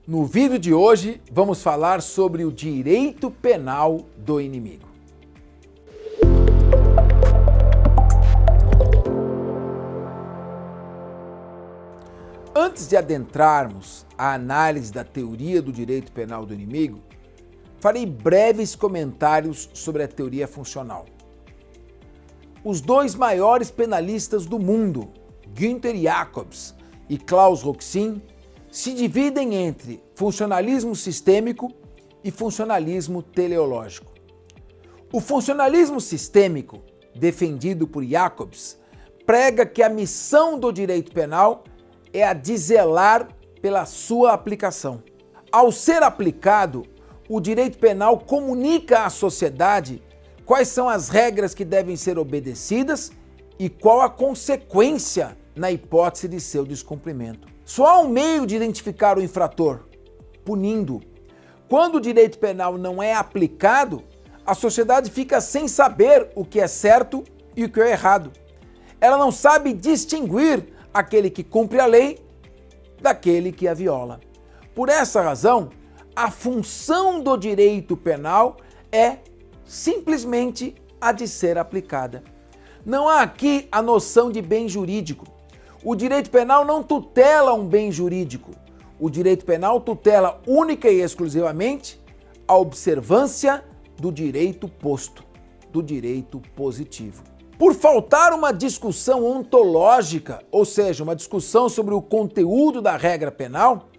No vídeo de hoje, vamos falar sobre o direito penal do inimigo. Antes de adentrarmos a análise da teoria do direito penal do inimigo, farei breves comentários sobre a teoria funcional. Os dois maiores penalistas do mundo, Günther Jacobs e Klaus Rochin, se dividem entre funcionalismo sistêmico e funcionalismo teleológico. O funcionalismo sistêmico, defendido por Jacobs, prega que a missão do direito penal é a de zelar pela sua aplicação. Ao ser aplicado, o direito penal comunica à sociedade quais são as regras que devem ser obedecidas e qual a consequência na hipótese de seu descumprimento. Só há um meio de identificar o infrator: punindo. Quando o direito penal não é aplicado, a sociedade fica sem saber o que é certo e o que é errado. Ela não sabe distinguir aquele que cumpre a lei daquele que a viola. Por essa razão, a função do direito penal é simplesmente a de ser aplicada. Não há aqui a noção de bem jurídico. O direito penal não tutela um bem jurídico. O direito penal tutela única e exclusivamente a observância do direito posto, do direito positivo. Por faltar uma discussão ontológica, ou seja, uma discussão sobre o conteúdo da regra penal,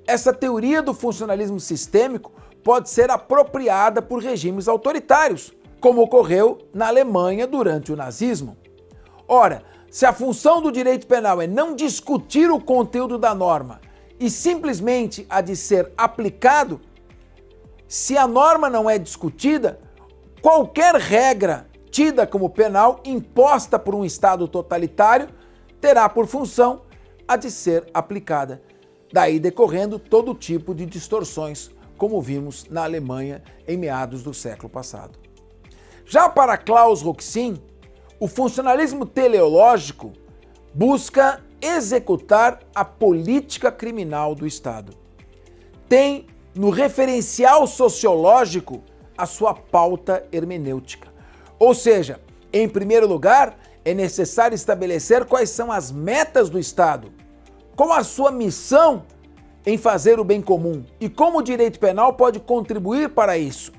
essa teoria do funcionalismo sistêmico pode ser apropriada por regimes autoritários, como ocorreu na Alemanha durante o nazismo. Ora, se a função do direito penal é não discutir o conteúdo da norma e simplesmente a de ser aplicado, se a norma não é discutida, qualquer regra tida como penal imposta por um Estado totalitário terá por função a de ser aplicada. Daí decorrendo todo tipo de distorções, como vimos na Alemanha em meados do século passado. Já para Klaus Rochin, o funcionalismo teleológico busca executar a política criminal do Estado. Tem no referencial sociológico a sua pauta hermenêutica. Ou seja, em primeiro lugar, é necessário estabelecer quais são as metas do Estado, qual a sua missão em fazer o bem comum e como o direito penal pode contribuir para isso.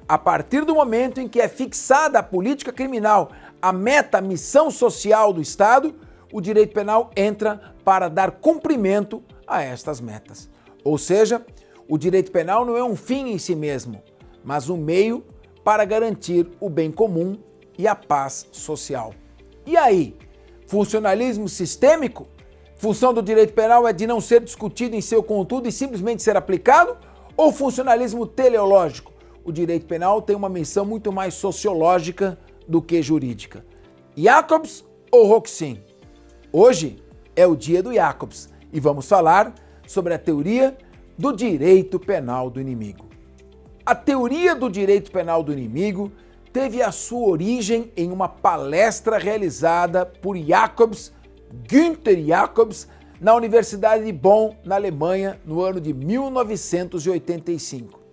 A partir do momento em que é fixada a política criminal, a meta, a missão social do Estado, o direito penal entra para dar cumprimento a estas metas. Ou seja, o direito penal não é um fim em si mesmo, mas um meio para garantir o bem comum e a paz social. E aí, funcionalismo sistêmico? Função do direito penal é de não ser discutido em seu conteúdo e simplesmente ser aplicado? Ou funcionalismo teleológico? O direito penal tem uma missão muito mais sociológica do que jurídica. Jacobs ou Rochin? Hoje é o dia do Jacobs e vamos falar sobre a teoria do direito penal do inimigo. A teoria do direito penal do inimigo teve a sua origem em uma palestra realizada por Günther Jacobs, na Universidade de Bonn, na Alemanha, no ano de 1985.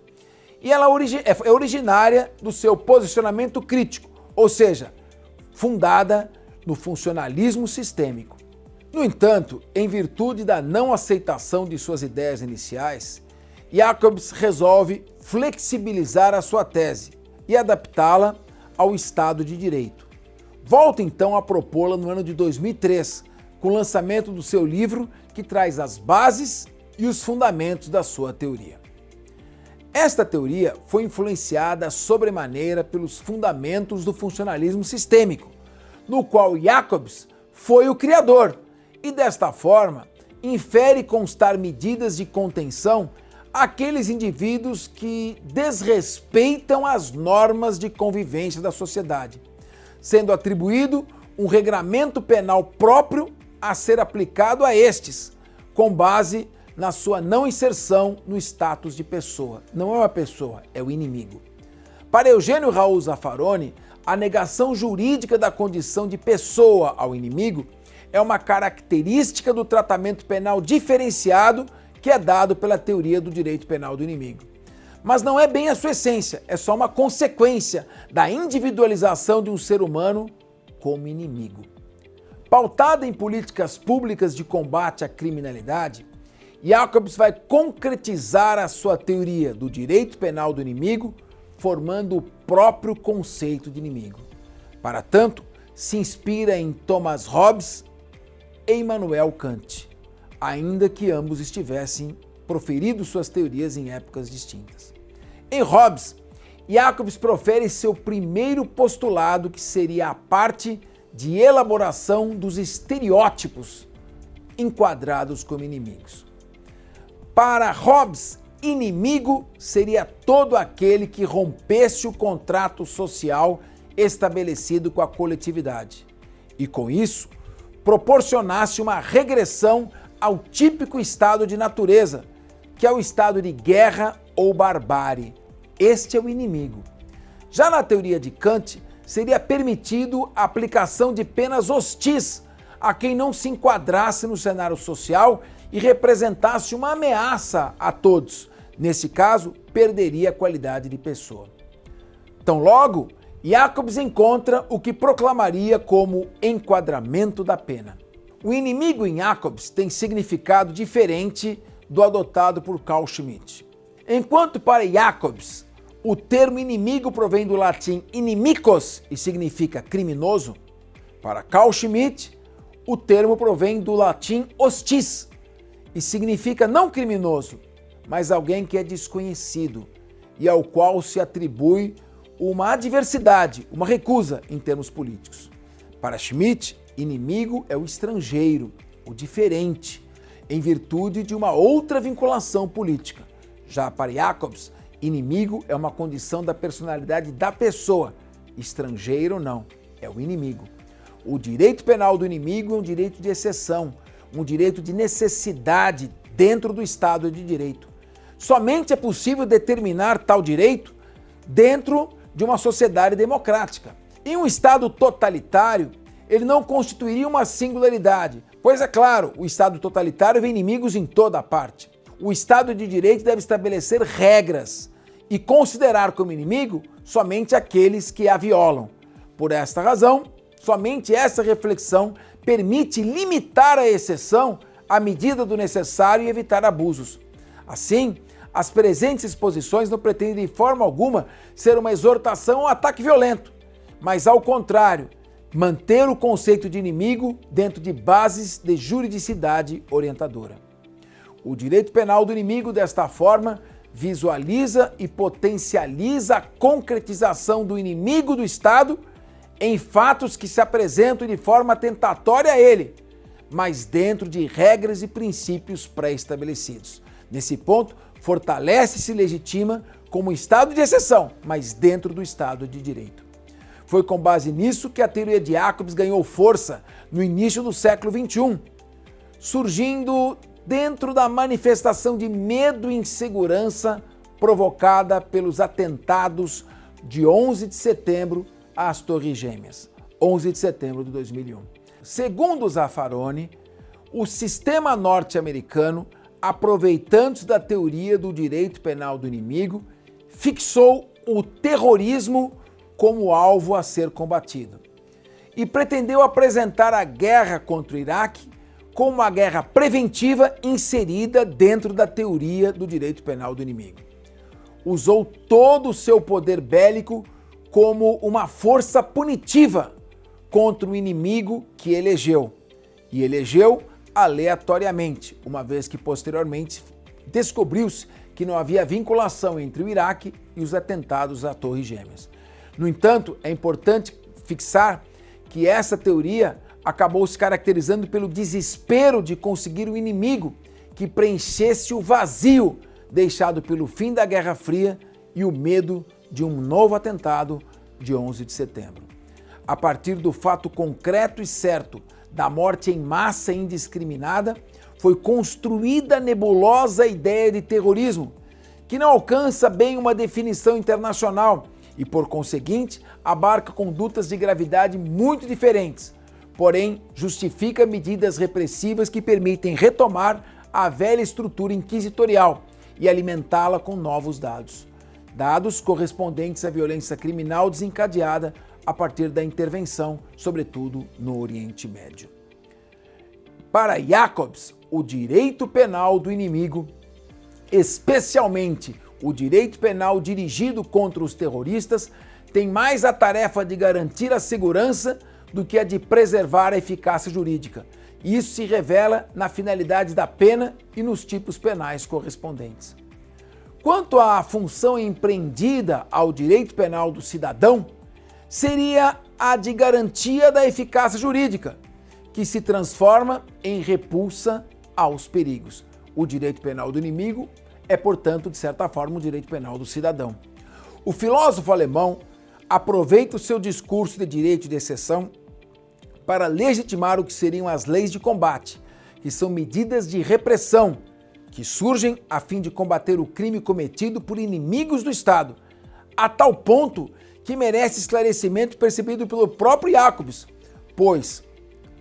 E ela é originária do seu posicionamento crítico, ou seja, fundada no funcionalismo sistêmico. No entanto, em virtude da não aceitação de suas ideias iniciais, Jacobs resolve flexibilizar a sua tese e adaptá-la ao Estado de Direito. Volta então a propô-la no ano de 2003, com o lançamento do seu livro que traz as bases e os fundamentos da sua teoria. Esta teoria foi influenciada sobremaneira pelos fundamentos do funcionalismo sistêmico, no qual Jacobs foi o criador e, desta forma, infere constar medidas de contenção àqueles indivíduos que desrespeitam as normas de convivência da sociedade, sendo atribuído um regramento penal próprio a ser aplicado a estes, com base na sua não inserção no status de pessoa. Não é uma pessoa, é o inimigo. Para Eugênio Raul Zaffaroni, a negação jurídica da condição de pessoa ao inimigo é uma característica do tratamento penal diferenciado que é dado pela teoria do direito penal do inimigo. Mas não é bem a sua essência, é só uma consequência da individualização de um ser humano como inimigo. Pautada em políticas públicas de combate à criminalidade, Jacobs vai concretizar a sua teoria do direito penal do inimigo, formando o próprio conceito de inimigo. Para tanto, se inspira em Thomas Hobbes e Immanuel Kant, ainda que ambos estivessem proferido suas teorias em épocas distintas. Em Hobbes, Jacobs profere seu primeiro postulado, que seria a parte de elaboração dos estereótipos enquadrados como inimigos. Para Hobbes, inimigo seria todo aquele que rompesse o contrato social estabelecido com a coletividade e, com isso, proporcionasse uma regressão ao típico estado de natureza, que é o estado de guerra ou barbárie. Este é o inimigo. Já na teoria de Kant, seria permitido a aplicação de penas hostis a quem não se enquadrasse no cenário social e representasse uma ameaça a todos. Nesse caso, perderia a qualidade de pessoa. Tão logo, Jacobs encontra o que proclamaria como enquadramento da pena. O inimigo em Jacobs tem significado diferente do adotado por Carl Schmitt. Enquanto para Jacobs o termo inimigo provém do latim inimicus e significa criminoso, para Carl Schmitt o termo provém do latim hostis e significa não criminoso, mas alguém que é desconhecido e ao qual se atribui uma adversidade, uma recusa em termos políticos. Para Schmitt, inimigo é o estrangeiro, o diferente, em virtude de uma outra vinculação política. Já para Jacobs, inimigo é uma condição da personalidade da pessoa, estrangeiro não, é o inimigo. O direito penal do inimigo é um direito de exceção, um direito de necessidade dentro do Estado de Direito. Somente é possível determinar tal direito dentro de uma sociedade democrática. Em um Estado totalitário, ele não constituiria uma singularidade, pois é claro, o Estado totalitário vê inimigos em toda a parte. O Estado de Direito deve estabelecer regras e considerar como inimigo somente aqueles que a violam. Por esta razão, somente essa reflexão permite limitar a exceção à medida do necessário e evitar abusos. Assim, as presentes exposições não pretendem de forma alguma ser uma exortação ou ataque violento, mas ao contrário, manter o conceito de inimigo dentro de bases de juridicidade orientadora. O direito penal do inimigo, desta forma, visualiza e potencializa a concretização do inimigo do Estado em fatos que se apresentam de forma tentatória a ele, mas dentro de regras e princípios pré-estabelecidos. Nesse ponto, fortalece-se e legitima como Estado de exceção, mas dentro do Estado de Direito. Foi com base nisso que a teoria de Jacobs ganhou força no início do século XXI, surgindo dentro da manifestação de medo e insegurança provocada pelos atentados de 11 de setembro às Torres Gêmeas, 11 de setembro de 2001. Segundo Zaffaroni, o sistema norte-americano, aproveitando-se da teoria do direito penal do inimigo, fixou o terrorismo como alvo a ser combatido e pretendeu apresentar a guerra contra o Iraque como uma guerra preventiva inserida dentro da teoria do direito penal do inimigo. Usou todo o seu poder bélico como uma força punitiva contra o inimigo que elegeu, e elegeu aleatoriamente, uma vez que posteriormente descobriu-se que não havia vinculação entre o Iraque e os atentados às Torres Gêmeas. No entanto, é importante fixar que essa teoria acabou se caracterizando pelo desespero de conseguir um inimigo que preenchesse o vazio deixado pelo fim da Guerra Fria e o medo de um novo atentado de 11 de setembro. A partir do fato concreto e certo da morte em massa indiscriminada, foi construída a nebulosa ideia de terrorismo, que não alcança bem uma definição internacional e, por conseguinte, abarca condutas de gravidade muito diferentes, porém justifica medidas repressivas que permitem retomar a velha estrutura inquisitorial e alimentá-la com novos dados. Dados correspondentes à violência criminal desencadeada a partir da intervenção, sobretudo no Oriente Médio. Para Jacobs, o direito penal do inimigo, especialmente o direito penal dirigido contra os terroristas, tem mais a tarefa de garantir a segurança do que a de preservar a eficácia jurídica. E isso se revela na finalidade da pena e nos tipos penais correspondentes. Quanto à função empreendida ao direito penal do cidadão, seria a de garantia da eficácia jurídica, que se transforma em repulsa aos perigos. O direito penal do inimigo é, portanto, de certa forma, o direito penal do cidadão. O filósofo alemão aproveita o seu discurso de direito de exceção para legitimar o que seriam as leis de combate, que são medidas de repressão que surgem a fim de combater o crime cometido por inimigos do Estado, a tal ponto que merece esclarecimento percebido pelo próprio Jacobs, pois,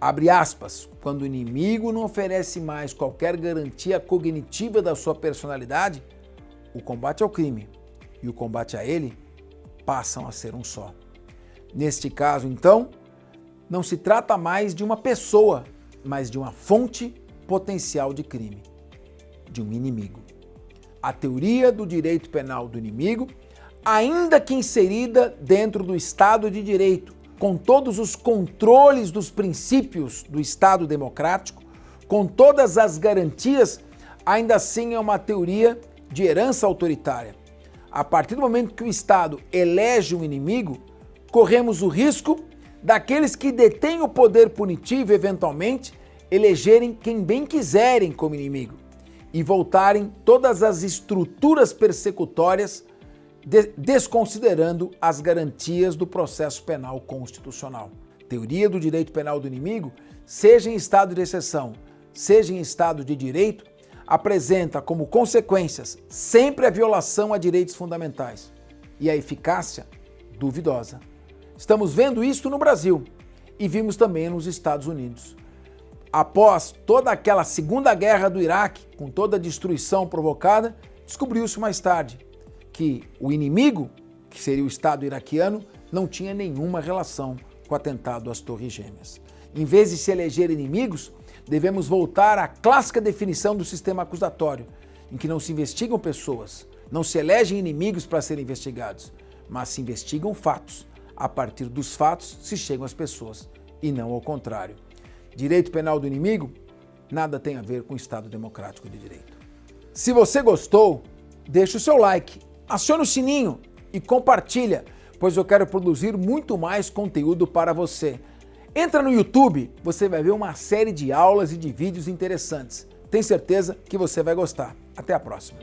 abre aspas, quando o inimigo não oferece mais qualquer garantia cognitiva da sua personalidade, o combate ao crime e o combate a ele passam a ser um só. Neste caso, então, não se trata mais de uma pessoa, mas de uma fonte potencial de crime, de um inimigo. A teoria do direito penal do inimigo, ainda que inserida dentro do Estado de Direito, com todos os controles dos princípios do Estado democrático, com todas as garantias, ainda assim é uma teoria de herança autoritária. A partir do momento que o Estado elege um inimigo, corremos o risco daqueles que detêm o poder punitivo, eventualmente, elegerem quem bem quiserem como inimigo e voltarem todas as estruturas persecutórias, desconsiderando as garantias do processo penal constitucional. Teoria do direito penal do inimigo, seja em estado de exceção, seja em estado de direito, apresenta como consequências sempre a violação a direitos fundamentais e a eficácia duvidosa. Estamos vendo isso no Brasil e vimos também nos Estados Unidos. Após toda aquela Segunda Guerra do Iraque, com toda a destruição provocada, descobriu-se mais tarde que o inimigo, que seria o Estado iraquiano, não tinha nenhuma relação com o atentado às Torres Gêmeas. Em vez de se eleger inimigos, devemos voltar à clássica definição do sistema acusatório, em que não se investigam pessoas, não se elegem inimigos para serem investigados, mas se investigam fatos. A partir dos fatos se chegam às pessoas, e não ao contrário. Direito penal do inimigo nada tem a ver com o Estado democrático de direito. Se você gostou, deixe o seu like, acione o sininho e compartilha, pois eu quero produzir muito mais conteúdo para você. Entra no YouTube, você vai ver uma série de aulas e de vídeos interessantes. Tenho certeza que você vai gostar. Até a próxima.